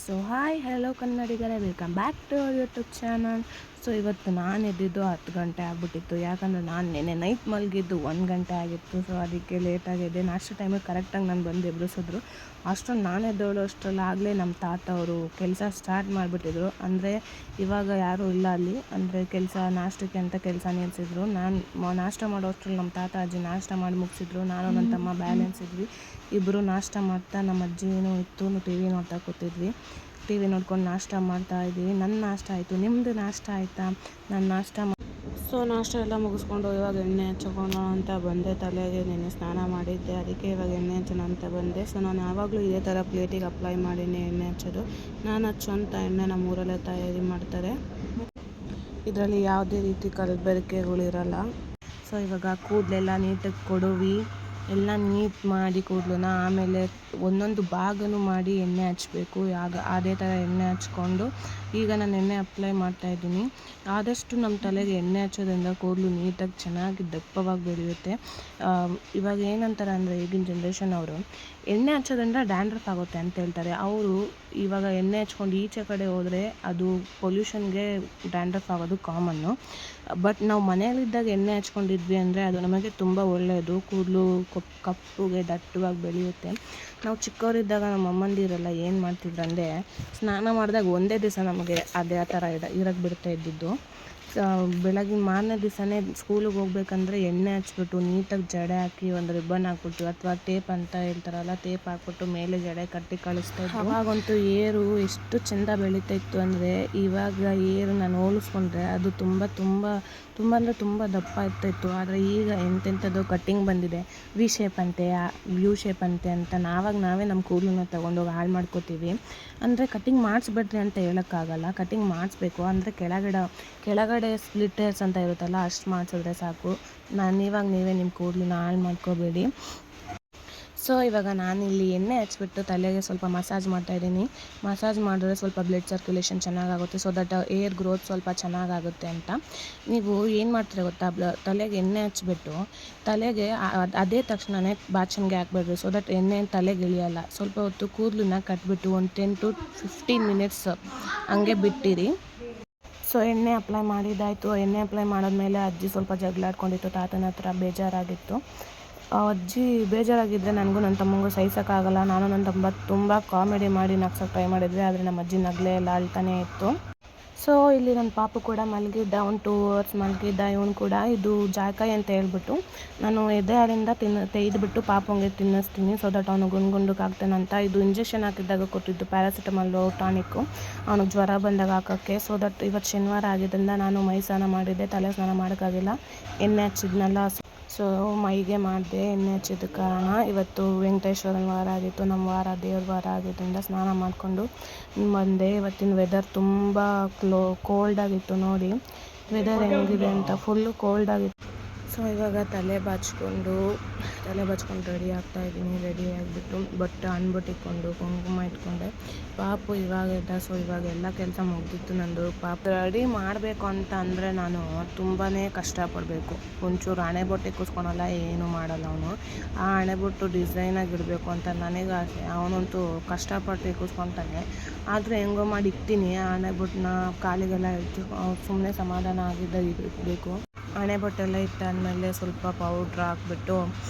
So hi hello ಕನ್ನಡಿಗರೇ, welcome back to our YouTube channel. So ಇವತ್ತು ನಾನು ಎದ್ದಿದ್ದು 10 ಗಂಟೆ ಆಗಿಬಿಟ್ಟಿತ್ತು. ಯಾಕಂದರೆ ನಾನು ನೆನ್ನೆ ನೈಟ್ ಮಲಗಿದ್ದು 1 ಗಂಟೆ ಆಗಿತ್ತು. ಸೊ ಅದಕ್ಕೆ ಲೇಟಾಗಿದೆ. ನಾಷ್ಟ ಟೈಮಿಗೆ ಕರೆಕ್ಟಾಗಿ ನಾನು ಬಂದು ಎಬ್ಬಿಸಿದ್ರು. ಅಷ್ಟೊಂದು ನಾನು ಎದ್ದೇಳೋ ಅಷ್ಟರಲ್ಲಾಗಲೇ ನಮ್ಮ ತಾತ ಅವರು ಕೆಲಸ ಸ್ಟಾರ್ಟ್ ಮಾಡಿಬಿಟ್ಟಿದ್ರು. ಅಂದರೆ ಇವಾಗ ಯಾರೂ ಇಲ್ಲ ಅಲ್ಲಿ, ಅಂದರೆ ಕೆಲಸ ನಾಷ್ಟಕ್ಕೆ ಅಂತ ಕೆಲಸ ನಿಲ್ಲಿಸಿದ್ರು. ನಾನು ನಾಷ್ಟ ಮಾಡೋ ಅಷ್ಟರಲ್ಲಿ ನಮ್ಮ ತಾತ ಅಜ್ಜಿ ನಾಷ್ಟ ಮಾಡಿ ಮುಗಿಸಿದ್ರು. ನಾನು ನನ್ನ ತಮ್ಮ ಬ್ಯಾಲೆನ್ಸ್ ಇದ್ವಿ. ಇಬ್ಬರು ನಾಷ್ಟ ಮಾಡ್ತಾ, ನಮ್ಮ ಅಜ್ಜಿನೂ ಇತ್ತು, ಟಿ ವಿ ನೋಡ್ತಾ ಕೂತಿದ್ವಿ. ಟಿ ವಿ ನೋಡ್ಕೊಂಡು ನಾಷ್ಟ ಮಾಡ್ತಾಯಿದ್ವಿ. ನನ್ನ ನಾಷ್ಟ ಆಯಿತು. ನಿಮ್ಮದು ನಾಷ್ಟ ಆಯಿತಾ? ನನ್ನ ನಾಷ್ಟ ಎಲ್ಲ ಮುಗಿಸ್ಕೊಂಡು ಇವಾಗ ಎಣ್ಣೆ ಹಚ್ಕೊಂಡು ಅಂತ ಬಂದೆ. ತಲೆಗೆ ನೆನ್ನೆ ಸ್ನಾನ ಮಾಡಿದ್ದೆ, ಅದಕ್ಕೆ ಇವಾಗ ಎಣ್ಣೆ ಹಚ್ಚೋಣ ಅಂತ ಬಂದೆ. ಸೊ ನಾನು ಯಾವಾಗಲೂ ಇದೇ ಥರ ಪ್ಲೇಟಿಗೆ ಅಪ್ಲೈ ಮಾಡಿನೇ ಎಣ್ಣೆ ಹಚ್ಚೋದು. ನಾನು ಹಚ್ಚೋಂಥ ಎಣ್ಣೆ ನಮ್ಮ ಊರಲ್ಲೇ ತಯಾರಿ ಮಾಡ್ತಾರೆ. ಇದರಲ್ಲಿ ಯಾವುದೇ ರೀತಿ ಕಲಬೆರಕೆಗಳಿರಲ್ಲ. ಸೊ ಇವಾಗ ಕೂದಲೆಲ್ಲ ನೀಟಾಗಿ ಕೊಡುವಿ ಎಲ್ಲ ನೀಟ್ ಮಾಡಿ ಕೂದಲನ್ನ ಆಮೇಲೆ ಒಂದೊಂದು ಭಾಗನೂ ಮಾಡಿ ಎಣ್ಣೆ ಹಚ್ಚಬೇಕು. ಅದೇ ಥರ ಎಣ್ಣೆ ಹಚ್ಕೊಂಡು ಈಗ ನಾನು ಎಣ್ಣೆ ಅಪ್ಲೈ ಮಾಡ್ತಾಯಿದ್ದೀನಿ. ಆದಷ್ಟು ನಮ್ಮ ತಲೆಗೆ ಎಣ್ಣೆ ಹಚ್ಚೋದ್ರಿಂದ ಕೂದಲು ನೀಟಾಗಿ ಚೆನ್ನಾಗಿ ದಪ್ಪವಾಗಿ ಬೆಳೆಯುತ್ತೆ. ಇವಾಗ ಏನಂತಾರೆ ಅಂದರೆ ಈಗಿನ ಜನ್ರೇಷನ್ ಅವರು ಎಣ್ಣೆ ಹಚ್ಚೋದ್ರಿಂದ ಡ್ಯಾಂಡ್ರಫ್ ಆಗುತ್ತೆ ಅಂತ ಹೇಳ್ತಾರೆ. ಅವರು ಇವಾಗ ಎಣ್ಣೆ ಹಚ್ಕೊಂಡು ಈಚೆ ಕಡೆ ಹೋದರೆ ಅದು ಪೊಲ್ಯೂಷನ್ಗೆ ಡ್ಯಾಂಡ್ರಫ್ ಆಗೋದು ಕಾಮನ್ನು. ಬಟ್ ನಾವು ಮನೆಯಲ್ಲಿದ್ದಾಗ ಎಣ್ಣೆ ಹಚ್ಕೊಂಡಿದ್ವಿ ಅಂದರೆ ಅದು ನಮಗೆ ತುಂಬ ಒಳ್ಳೆಯದು. ಕೂದಲು ಕಪ್ಪುಗೆ ದಟ್ಟವಾಗಿ ಬೆಳೆಯುತ್ತೆ. ನಾವು ಚಿಕ್ಕವರಿದ್ದಾಗ ನಮ್ಮ ಅಮ್ಮಂದಿರೆಲ್ಲ ಏನು ಮಾಡ್ತಿದ್ರು ಅಂದರೆ ಸ್ನಾನ ಮಾಡಿದಾಗ ಒಂದೇ ದಿವಸ ನಮಗೆ ಅದೇ ಥರ ಇರೋಕ್ಕೆ ಬಿಡ್ತಾ ಇದ್ದಿದ್ದು. ಬೆಳಗಿನ ಮಾರನೇ ದಿವಸನೇ ಸ್ಕೂಲಿಗೆ ಹೋಗ್ಬೇಕಂದ್ರೆ ಎಣ್ಣೆ ಹಚ್ಬಿಟ್ಟು ನೀಟಾಗಿ ಜಡೆ ಹಾಕಿ ಒಂದು ರಿಬ್ಬನ್ ಹಾಕ್ಬಿಟ್ಟು ಅಥವಾ ಟೇಪ್ ಅಂತ ಹೇಳ್ತಾರಲ್ಲ, ಟೇಪ್ ಹಾಕ್ಬಿಟ್ಟು ಮೇಲೆ ಜಡೆ ಕಟ್ಟಿ ಕಳಿಸ್ತಾ ಇದ್ರು. ಅವಾಗಂತೂ ಏರು ಎಷ್ಟು ಚೆಂದ ಬೆಳೀತಾ ಇತ್ತು ಅಂದರೆ, ಇವಾಗ ಏರು ನಾನು ಹೋಲಿಸ್ಕೊಂಡ್ರೆ ಅದು ತುಂಬ ತುಂಬ ತುಂಬ ಅಂದರೆ ತುಂಬ ದಪ್ಪ ಇರ್ತಾಯಿತ್ತು. ಆದರೆ ಈಗ ಎಂತೆಂಥದ್ದು ಕಟ್ಟಿಂಗ್ ಬಂದಿದೆ. ವಿ ಶೇಪ್ ಅಂತೆ, ಯು ಶೇಪ್ ಅಂತೆ ಅಂತ ನಾವೇ ನಮ್ಮ ಕೂದಲನ್ನ ತೊಗೊಂಡೋಗಿ ಹಾಳು ಮಾಡ್ಕೋತೀವಿ. ಅಂದರೆ ಕಟ್ಟಿಂಗ್ ಮಾಡಿಸ್ಬಿಡ್ರಿ ಅಂತ ಹೇಳೋಕ್ಕಾಗಲ್ಲ, ಕಟ್ಟಿಂಗ್ ಮಾಡಿಸ್ಬೇಕು. ಅಂದರೆ ಕೆಳಗಡೆ ಸ್ಪ್ಲಿಟ್ ಹೇರ್ಸ್ ಅಂತ ಇರುತ್ತಲ್ಲ, ಅಷ್ಟು ಮಾಡಿಸಿದ್ರೆ ಸಾಕು. ನೀವೇ ನಿಮ್ಮ ಕೂದಲನ್ನ ಹಾಳು ಮಾಡ್ಕೋಬೇಡಿ. ಸೊ ಇವಾಗ ನಾನಿಲ್ಲಿ ಎಣ್ಣೆ ಹಚ್ಬಿಟ್ಟು ತಲೆಗೆ ಸ್ವಲ್ಪ ಮಸಾಜ್ ಮಾಡ್ತಾಯಿದ್ದೀನಿ. ಮಸಾಜ್ ಮಾಡಿದ್ರೆ ಸ್ವಲ್ಪ ಬ್ಲಡ್ ಸರ್ಕ್ಯುಲೇಷನ್ ಚೆನ್ನಾಗಾಗುತ್ತೆ. ಸೊ ದಟ್ ಏರ್ ಗ್ರೋತ್ ಸ್ವಲ್ಪ ಚೆನ್ನಾಗಾಗುತ್ತೆ ಅಂತ. ನೀವು ಏನು ಮಾಡ್ತೀರ ಗೊತ್ತಾ, ತಲೆಗೆ ಎಣ್ಣೆ ಹಚ್ಬಿಟ್ಟು ತಲೆಗೆ ಅದೇ ತಕ್ಷಣವೇ ಬಾಚಣಿಗೆ ಹಾಕ್ಬೇಡ್ರಿ. ಸೊ ದಟ್ ಎಣ್ಣೆ ತಲೆಗೆ ಇಳಿಯಲ್ಲ. ಸ್ವಲ್ಪ ಹೊತ್ತು ಕೂದಲನ್ನ ಕಟ್ಬಿಟ್ಟು ಒಂದು 10 to 15 ಮಿನಿಟ್ಸ್ ಹಂಗೆ ಬಿಟ್ಟಿರಿ. ಸೊ ಎಣ್ಣೆ ಅಪ್ಲೈ ಮಾಡಿದ್ದಾಯಿತು. ಎಣ್ಣೆ ಅಪ್ಲೈ ಮಾಡಿದ್ಮೇಲೆ ಅಜ್ಜಿ ಸ್ವಲ್ಪ ಜಗಳಾಡ್ಕೊಂಡಿತ್ತು. ತಾತನ ಹತ್ರ ಬೇಜಾರಾಗಿತ್ತು. ಅಜ್ಜಿ ಬೇಜಾರಾಗಿದ್ದರೆ ನನಗೂ ನನ್ನ ತಮ್ಮಂಗೂ ಸಹಿಸೋಕ್ಕಾಗಲ್ಲ. ನಾನು ನನ್ನ ತಮ್ಮ ತುಂಬ ಕಾಮಿಡಿ ಮಾಡಿ ನಗ್ಸೋಕ್ಕೆ ಟ್ರೈ ಮಾಡಿದ್ವಿ, ಆದರೆ ನಮ್ಮ ಅಜ್ಜಿ ನಗಲೇ ಎಲ್ಲ ಅಳ್ತಾನೇ ಇತ್ತು. ಸೊ ಇಲ್ಲಿ ನನ್ನ ಪಾಪು ಕೂಡ ಮಲಗಿದ್ದ, ಒಂದು 2 hours ಮಲಗಿದ್ದ. ಇವನು ಕೂಡ ಇದು ಜಾಯ್ಕಾಯಿ ಅಂತ ಹೇಳ್ಬಿಟ್ಟು ನಾನು ಎದೆ ಹಾಲಿಂದ ತೆಗೆದುಬಿಟ್ಟು ಪಾಪುಂಗೆ ತಿನ್ನಿಸ್ತೀನಿ. ಸೊ ದಟ್ ಅವನು ಗುಂಡುಗಾಗ್ತಾನಂತ. ಇದು ಇಂಜೆಕ್ಷನ್ ಹಾಕಿದ್ದಾಗ ಕೊಟ್ಟಿದ್ದು ಪ್ಯಾರಾಸಿಟಮಾಲು ಟಾನಿಕ್ಕು, ಅವನಿಗೆ ಜ್ವರ ಬಂದಾಗ ಹಾಕೋಕ್ಕೆ. ಸೊ ದಟ್ ಇವತ್ತು ಶನಿವಾರ ಆಗಿದ್ದರಿಂದ ನಾನು ಮೈ ಸ್ನಾನ ಮಾಡಿದ್ದೆ, ತಲೆ ಸ್ನಾನ ಮಾಡೋಕ್ಕಾಗಿಲ್ಲ. ಎಣ್ಣೆ ಹಚ್ಚಿದ್ನಲ್ಲ, ಸೊ ಮೈಗೆ ಮಾಡಿದೆ ಎಣ್ಣೆ ಹಚ್ಚಿದ ಕಾರಣ. ಇವತ್ತು ವೆಂಕಟೇಶ್ವರನ ವಾರ ಆಗಿತ್ತು, ನಮ್ಮ ವಾರ ದೇವ್ರ ವಾರ ಆಗಿದ್ದರಿಂದ ಸ್ನಾನ ಮಾಡಿಕೊಂಡು ಬಂದೆ. ಇವತ್ತಿನ ವೆದರ್ ತುಂಬ ಕೋಲ್ಡ್ ಆಗಿತ್ತು. ನೋಡಿ ವೆದರ್ ಹೆಂಗಿದೆ ಅಂತ, ಫುಲ್ಲು ಕೋಲ್ಡ್ ಆಗಿತ್ತು. ಸೊ ಇವಾಗ ತಲೆ ಬಾಚ್ಕೊಂಡು ರೆಡಿ ಆಗ್ತಾಯಿದ್ದೀನಿ. ರೆಡಿ ಆಗಿಬಿಟ್ಟು ಬೊಟ್ಟು ಇಟ್ಕೊಂಡು ಕುಂಕುಮ ಇಟ್ಕೊಂಡೆ. ಪಾಪು ಇವಾಗ ಇದ್ದ. ಸೊ ಇವಾಗ ಎಲ್ಲ ಕೆಲಸ ಮುಗ್ದಿತ್ತು ನಂದು. ಪಾಪು ರೆಡಿ ಮಾಡಬೇಕು ಅಂತ ಅಂದರೆ ನಾನು ತುಂಬಾ ಕಷ್ಟಪಡಬೇಕು. ಒಂಚೂರು ಹಣೆಬೊಟ್ಟೆ ಕೂಸ್ಕೊಳಲ್ಲ, ಏನೂ ಮಾಡಲ್ಲ ಅವನು. ಆ ಹಣೆಬೊಟ್ಟು ಡಿಸೈನಾಗಿ ಇಡಬೇಕು ಅಂತ ನನಗೆ ಆಸೆ. ಅವನಂತೂ ಕಷ್ಟಪಟ್ಟು ಕೂಸ್ಕೊತಾನೆ. ಆದರೆ ಹೆಂಗೋ ಮಾಡಿ ಇಕ್ತೀನಿ ಆ ಹಣೆಬೊಟ್ಟನ್ನ. ಕಾಲಿಗೆಲ್ಲ ಇಟ್ಟು ಸುಮ್ಮನೆ ಸಮಾಧಾನ ಆಗಿದ್ದಾಗ ಇಡಬೇಕು. ಹಣೆಬೊಟ್ಟೆಲ್ಲ ಇಟ್ಟಾದಮೇಲೆ ಸ್ವಲ್ಪ ಪೌಡ್ರ್ ಹಾಕ್ಬಿಟ್ಟು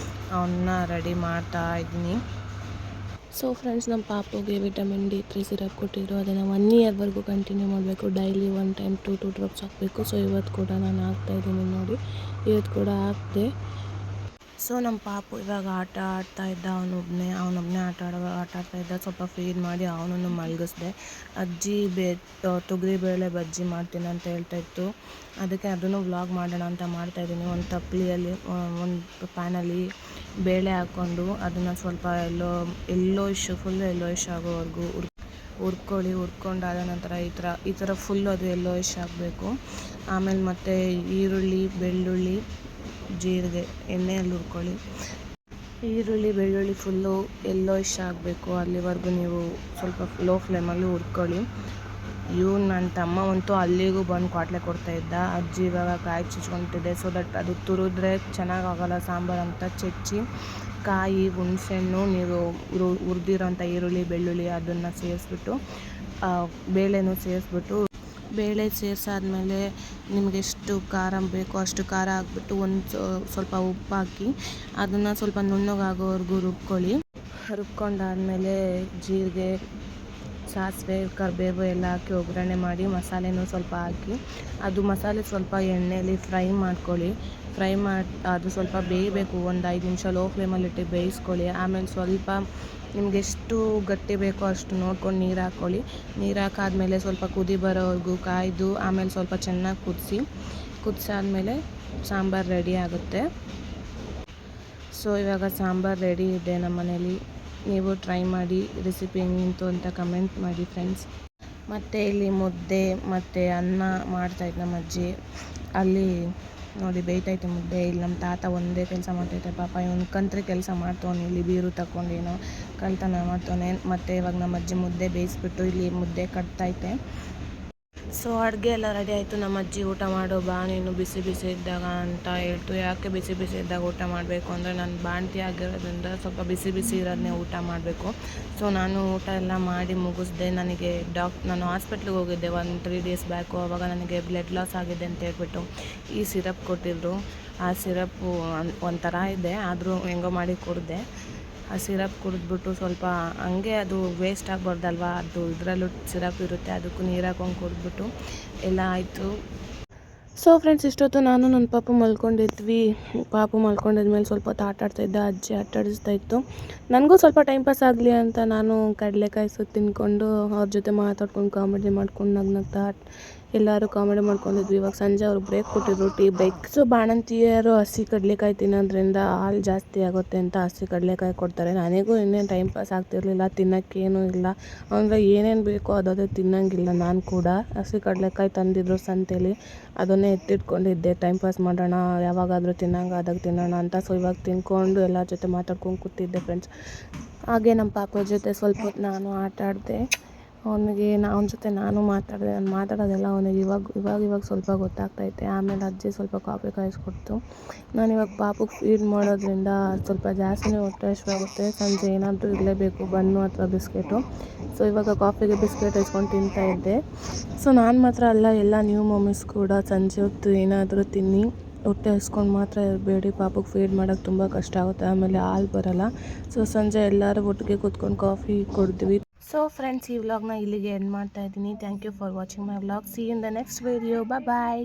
ಅವನ್ನ ರೆಡಿ ಮಾಡ್ತಾ ಇದ್ದೀನಿ. ಸೊ ಫ್ರೆಂಡ್ಸ್, ನಮ್ಮ ಪಾಪುಗೆ ವಿಟಮಿನ್ D3 ಸಿರಪ್ ಕೊಟ್ಟಿದ್ರು. ಅದನ್ನು 1 yearವರೆಗೂ ಕಂಟಿನ್ಯೂ ಮಾಡಬೇಕು. ಡೈಲಿ 1 time 2 drops ಹಾಕಬೇಕು. ಸೊ ಇವತ್ತು ಕೂಡ ನಾನು ಹಾಕ್ತಾಯಿದ್ದೀನಿ. ನೋಡಿ ಇವತ್ತು ಕೂಡ ಹಾಕಿದೆ. ಸೊ ನಮ್ಮ ಪಾಪು ಇವಾಗ ಆಟ ಆಡ್ತಾಯಿದ್ದ. ಅವನೊಬ್ಬನೇ ಆಟ ಆಡ್ತಾಯಿದ್ದ. ಸ್ವಲ್ಪ ಫೀಡ್ ಮಾಡಿ ಅವನನ್ನು ಮಲಗಿಸ್ದೆ. ಅಜ್ಜಿ ತೊಗರಿಬೇಳೆ ಬಜ್ಜಿ ಮಾಡ್ತೀನಿ ಅಂತ ಹೇಳ್ತಾಯಿತ್ತು. ಅದಕ್ಕೆ ಅದನ್ನು ವ್ಲಾಗ್ ಮಾಡೋಣ ಅಂತ ಮಾಡ್ತಾಯಿದ್ದೀನಿ. ಒಂದು ತಪ್ಪಲಿಯಲ್ಲಿ ಒಂದು ಪ್ಯಾನಲ್ಲಿ ಬೇಳೆ ಹಾಕ್ಕೊಂಡು ಅದನ್ನು ಸ್ವಲ್ಪ ಫುಲ್ ಎಲ್ಲೋಯಿಶ್ ಆಗೋವರೆಗೂ ಹುರ್ಕೊಂಡಾದ ನಂತರ ಈ ಥರ ಫುಲ್ ಅದು ಎಲ್ಲೋಯಿಶ್ ಆಗಬೇಕು. ಆಮೇಲೆ ಮತ್ತು ಈರುಳ್ಳಿ, ಬೆಳ್ಳುಳ್ಳಿ, ಜೀರಿಗೆ ಎಣ್ಣೆಯಲ್ಲಿ ಹುರ್ಕೊಳ್ಳಿ. ಈರುಳ್ಳಿ ಬೆಳ್ಳುಳ್ಳಿ ಫುಲ್ಲು ಎಲ್ಲೋಯಿಶ್ ಆಗಬೇಕು. ಅಲ್ಲಿವರೆಗೂ ನೀವು ಸ್ವಲ್ಪ ಲೋ ಫ್ಲೇಮಲ್ಲಿ ಹುರ್ಕೊಳ್ಳಿ. ನನ್ನ ತಮ್ಮ ಅಂತೂ ಅಲ್ಲಿಗೂ ಬಂದು ಕ್ವಾಟ್ಲೆ ಕೊಡ್ತಾಯಿದ್ದ. ಅಜ್ಜಿ ಇವಾಗ ಕಾಯಿ ಚುಚ್ಕೊತಿದ್ದೆ. ಸೊ ದಟ್ ಅದು ತುರಿದ್ರೆ ಚೆನ್ನಾಗಾಗಲ್ಲ ಸಾಂಬಾರು ಅಂತ ಚೆಚ್ಚಿ ಕಾಯಿ, ಹುಣಸೆಹಣ್ಣು, ನೀವು ಹುರಿದಿರೋಂಥ ಈರುಳ್ಳಿ, ಬೆಳ್ಳುಳ್ಳಿ ಅದನ್ನು ಸೇರಿಸ್ಬಿಟ್ಟು ಬೇಳೆನೂ ಸೇರಿಸ್ಬಿಟ್ಟು ಬೇಳೆ ಸೇರಿಸಾದ್ಮೇಲೆ ನಿಮಗೆಷ್ಟು ಖಾರ ಬೇಕೋ ಅಷ್ಟು ಖಾರ ಹಾಕ್ಬಿಟ್ಟು ಸ್ವಲ್ಪ ಉಪ್ಪು ಹಾಕಿ ಅದನ್ನು ಸ್ವಲ್ಪ ನುಣ್ಣಗಾಗೋವರೆಗೂ ರುಬ್ಕೊಂಡಾದಮೇಲೆ ಜೀರಿಗೆ, ಸಾಸಿವೆ, ಕರಿಬೇವು ಎಲ್ಲ ಹಾಕಿ ಒಗ್ಗರಣೆ ಮಾಡಿ ಮಸಾಲೆನೂ ಸ್ವಲ್ಪ ಹಾಕಿ ಅದು ಮಸಾಲೆ ಸ್ವಲ್ಪ ಎಣ್ಣೆಯಲ್ಲಿ ಫ್ರೈ ಮಾಡ್ಕೊಳ್ಳಿ. ಅದು ಸ್ವಲ್ಪ ಬೇಯಬೇಕು. ಒಂದು 5 ನಿಮಿಷ ಲೋ ಫ್ಲೇಮಲ್ಲಿಟ್ಟು ಬೇಯಿಸ್ಕೊಳ್ಳಿ. ಆಮೇಲೆ ಸ್ವಲ್ಪ ನಿಮಗೆಷ್ಟು ಗಟ್ಟಿ ಬೇಕೋ ಅಷ್ಟು ನೋಡ್ಕೊಂಡು ನೀರು ಹಾಕ್ಕೊಳ್ಳಿ. ನೀರು ಹಾಕಾದ್ಮೇಲೆ ಸ್ವಲ್ಪ ಕುದಿ ಬರೋವರೆಗೂ ಕಾಯ್ದು ಆಮೇಲೆ ಸ್ವಲ್ಪ ಚೆನ್ನಾಗಿ ಕುದಿಸಾದ್ಮೇಲೆ ಸಾಂಬಾರು ರೆಡಿ ಆಗುತ್ತೆ. ಸೊ ಇವಾಗ ಸಾಂಬಾರು ರೆಡಿ ಇದೆ ನಮ್ಮ ಮನೇಲಿ. ನೀವು ಟ್ರೈ ಮಾಡಿ, ರೆಸಿಪಿ ಹೆಂಗಿತ್ತು ಅಂತ ಕಮೆಂಟ್ ಮಾಡಿ ಫ್ರೆಂಡ್ಸ್. ಮತ್ತು ಇಲ್ಲಿ ಮುದ್ದೆ ಮತ್ತು ಅನ್ನ ಮಾಡ್ತಾಯಿದ್ದು ನಮ್ಮ ಅಜ್ಜಿ. ಅಲ್ಲಿ ನೋಡಿ ಬೇಯ್ತೈತೆ ಮುದ್ದೆ. ಇಲ್ಲಿ ನಮ್ಮ ತಾತ ಒಂದೇ ಕೆಲಸ ಮಾಡ್ತೈತೆ ಪಾಪ. ಇವನು ಕಂತ್ರಿ ಕೆಲಸ ಮಾಡ್ತವನು, ಇಲ್ಲಿ ಬೀರು ತಗೊಂಡೇನೋ ಕಳ್ತನ ಮಾಡ್ತವನೆ. ಮತ್ತು ಇವಾಗ ನಮ್ಮ ಅಜ್ಜಿ ಮುದ್ದೆ ಬೇಯಿಸ್ಬಿಟ್ಟು ಇಲ್ಲಿ ಮುದ್ದೆ ಕಟ್ತೈತೆ. ಸೊ ಅಡುಗೆ ಎಲ್ಲ ರೆಡಿ ಆಯಿತು. ನಮ್ಮ ಅಜ್ಜಿ ಊಟ ಮಾಡು ಬಾ ನೀನು ಬಿಸಿ ಬಿಸಿ ಇದ್ದಾಗ ಅಂತ ಹೇಳ್ತು. ಯಾಕೆ ಬಿಸಿ ಬಿಸಿ ಇದ್ದಾಗ ಊಟ ಮಾಡಬೇಕು ಅಂದರೆ ನಾನು ಬಾಣ್ತಿ ಆಗಿರೋದ್ರಿಂದ ಸ್ವಲ್ಪ ಬಿಸಿ ಬಿಸಿ ಇರೋದನ್ನೇ ಊಟ ಮಾಡಬೇಕು. ಸೊ ನಾನು ಊಟ ಎಲ್ಲ ಮಾಡಿ ಮುಗಿಸ್ದೆ. ನಾನು ಹಾಸ್ಪಿಟ್ಲಿಗೆ ಹೋಗಿದ್ದೆ 3 ಡೇಸ್ ಬ್ಯಾಕು. ಆವಾಗ ನನಗೆ ಬ್ಲಡ್ ಲಾಸ್ ಆಗಿದೆ ಅಂತ ಹೇಳ್ಬಿಟ್ಟು ಈ ಸಿರಪ್ ಕೊಟ್ಟಿದ್ದರು. ಆ ಸಿರಪ್ಪು ಒಂಥರ ಇದೆ, ಆದರೂ ಹೆಂಗೋ ಮಾಡಿ ಕುಡಿದೆ. ಆ ಸಿರಪ್ ಕುಡಿದ್ಬಿಟ್ಟು ಸ್ವಲ್ಪ ಹಂಗೆ ಅದು ವೇಸ್ಟ್ ಆಗಬಾರ್ದಲ್ವ, ಅದು ಇದರಲ್ಲೂ ಸಿರಪ್ ಇರುತ್ತೆ, ಅದಕ್ಕೂ ನೀರು ಹಾಕೊಂಡು ಕುಡಿದ್ಬಿಟ್ಟು ಎಲ್ಲ ಆಯಿತು. ಸೊ ಫ್ರೆಂಡ್ಸ್, ಇಷ್ಟೊತ್ತು ನಾನು ನನ್ನ ಪಾಪು ಮಲ್ಕೊಂಡಿದ್ವಿ. ಪಾಪು ಮಲ್ಕೊಂಡಿದ್ಮೇಲೆ ಸ್ವಲ್ಪ ಹೊತ್ತು ಆಟಾಡ್ತಾಯಿದ್ದೆ. ಅಜ್ಜಿ ಆಟಾಡಿಸ್ತಾಯಿತ್ತು. ನನಗೂ ಸ್ವಲ್ಪ ಟೈಮ್ ಪಾಸ್ ಆಗಲಿ ಅಂತ ನಾನು ಕಡಲೆಕಾಯಿ ಸುತ್ತು ತಿನ್ಕೊಂಡು ಅವ್ರ ಜೊತೆ ಮಾತಾಡ್ಕೊಂಡು ಕಾಮಿಡಿ ಮಾಡ್ಕೊಂಡು ನಗ್ನಗ್ತಾ ಎಲ್ಲರೂ ಕಾಮಿಡಿ ಮಾಡ್ಕೊಂಡಿದ್ವಿ. ಇವಾಗ ಸಂಜೆ ಅವ್ರು ಬ್ರೇಕ್ ಕೊಟ್ಟಿದ್ರು, ಟೀ ಬ್ರೇಕ್. ಸೊ ಬಾಣಂತಿಯರು ಹಸಿ ಕಡಲೆಕಾಯಿ ತಿನ್ನೋದ್ರಿಂದ ಹಾಲು ಜಾಸ್ತಿ ಆಗುತ್ತೆ ಅಂತ ಹಸಿ ಕಡಲೆಕಾಯಿ ಕೊಡ್ತಾರೆ. ನನಗೂ ಇನ್ನೇನು ಟೈಮ್ ಪಾಸ್ ಆಗ್ತಿರಲಿಲ್ಲ, ತಿನ್ನೋಕ್ಕೇನೂ ಇಲ್ಲ ಅಂದರೆ ಏನೇನು ಬೇಕೋ ಅದೇ ತಿನ್ನೋಂಗಿಲ್ಲ. ನಾನು ಕೂಡ ಹಸಿ ಕಡಲೆಕಾಯಿ ತಂದಿದ್ರು ಸಂತೆಯಲ್ಲಿ, ಅದನ್ನೇ ಎತ್ತಿಟ್ಕೊಂಡಿದ್ದೆ. ಟೈಮ್ ಪಾಸ್ ಮಾಡೋಣ, ಯಾವಾಗಾದರೂ ತಿನ್ನೋಂಗಾದಾಗ ತಿನ್ನೋಣ ಅಂತ. ಸೊ ಇವಾಗ ತಿನ್ಕೊಂಡು ಎಲ್ಲರ ಜೊತೆ ಮಾತಾಡ್ಕೊಂಡು ಕೂತಿದ್ದೆ ಫ್ರೆಂಡ್ಸ್. ಹಾಗೆ ನಮ್ಮ ಪಾಪ ಜೊತೆ ಸ್ವಲ್ಪ ಹೊತ್ತು ನಾನು ಆಟ ಆಡಿದೆ. ಅವನ ಜೊತೆ ನಾನು ಮಾತಾಡಿದೆ. ನಾನು ಮಾತಾಡೋದೆಲ್ಲ ಅವನಿಗೆ ಇವಾಗ ಸ್ವಲ್ಪ ಗೊತ್ತಾಗ್ತೈತೆ. ಆಮೇಲೆ ಅಜ್ಜಿ ಸ್ವಲ್ಪ ಕಾಫಿ ಕಾಯಿಸ್ಕೊಡ್ತು. ನಾನಿವಾಗ ಪಾಪುಗೆ ಫೀಡ್ ಮಾಡೋದ್ರಿಂದ ಸ್ವಲ್ಪ ಜಾಸ್ತಿನೇ ಹೊಟ್ಟೆ ಹಸಿವಾಗುತ್ತೆ. ಸಂಜೆ ಏನಾದರೂ ಇರಲೇಬೇಕು, ಬನ್ನು ಅಥವಾ ಬಿಸ್ಕೆಟು. ಸೊ ಇವಾಗ ಕಾಫಿಗೆ ಬಿಸ್ಕೆಟ್ ಇಸ್ಕೊಂಡು ತಿಂತಾಯಿದ್ದೆ. ಸೊ ನಾನು ಮಾತ್ರ ಅಲ್ಲ, ಎಲ್ಲ ನ್ಯೂ ಮಮ್ಮೀಸ್ ಕೂಡ ಸಂಜೆ ಹೊತ್ತು ಏನಾದರೂ ತಿನ್ನಿ, ಹೊಟ್ಟೆ ಹಸ್ಕೊಂಡು ಮಾತ್ರ ಇರಬೇಡಿ. ಪಾಪುಗೆ ಫೀಡ್ ಮಾಡೋಕ್ಕೆ ತುಂಬ ಕಷ್ಟ ಆಗುತ್ತೆ, ಆಮೇಲೆ ಹಾಲು ಬರೋಲ್ಲ. ಸೊ ಸಂಜೆ ಎಲ್ಲರೂ ಒಟ್ಟಿಗೆ ಕೂತ್ಕೊಂಡು ಕಾಫಿ ಕುಡಿದ್ವಿ. ಸೊ ಫ್ರೆಂಡ್ಸ್, ಈ ವ್ಲಾಗ್ನ ಇಲ್ಲಿಗೆ ಎಂಡ್ ಮಾಡ್ತಾ ಇದ್ದೀನಿ. Thank you for watching my vlog. See in the next video. Bye.